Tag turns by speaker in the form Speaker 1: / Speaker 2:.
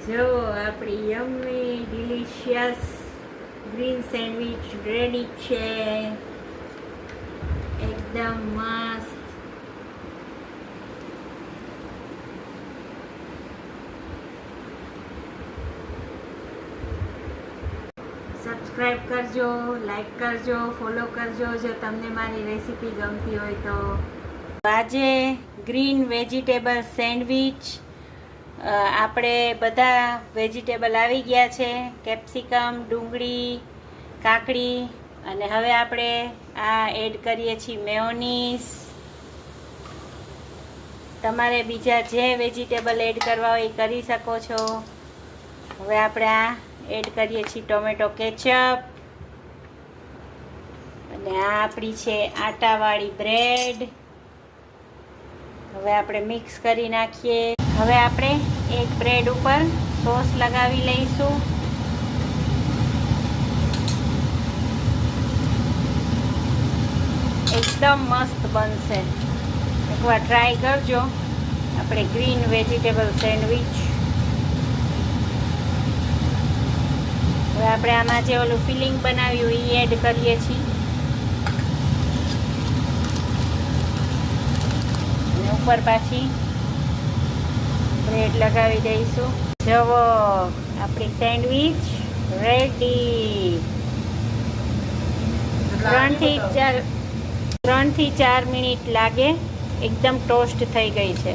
Speaker 1: જો આપણી yummy delicious green sandwich ready છે, એકદમ મસ્ત. સબસ્ક્રાઈબ કરજો, લાઈક કરજો, ફોલો કરજો જો તમને મારી રેસીપી ગમતી હોય તો. આજે ગ્રીન વેજીટેબલ સેન્ડવિચ, આપણે બધા વેજીટેબલ આવી ગયા છે, કેપ્સિકમ, ડુંગળી, કાકડી, અને હવે આપણે આ એડ કરીએ છીએ મેયોનીઝ. તમારે બીજા જે વેજીટેબલ એડ કરવા હોય એ કરી શકો છો. હવે આપણે આ એડ કરીએ છીએ ટોમેટો કેચઅપ, અને આ આપણી છે આટાવાળી બ્રેડ. હવે આપણે મિક્સ કરી નાખીએ. હવે આપણે એક બ્રેડ ઉપર સોસ લગાવી લઈશું. એકદમ મસ્ત બનશે, એકવાર ટ્રાય કરજો આપણે ગ્રીન વેજીટેબલ સેન્ડવિચ. હવે આપણે આમાં જે ઓલું ફિલિંગ બનાવ્યું એ એડ કરીએ છીએ, અને ઉપર પાછી બ્રેડ લગાવી દઈશું. જુઓ આપણી સેન્ડવિચ રેડી. 3 થી 4 મિનિટ લાગે, એકદમ ટોસ્ટ થઈ ગઈ છે.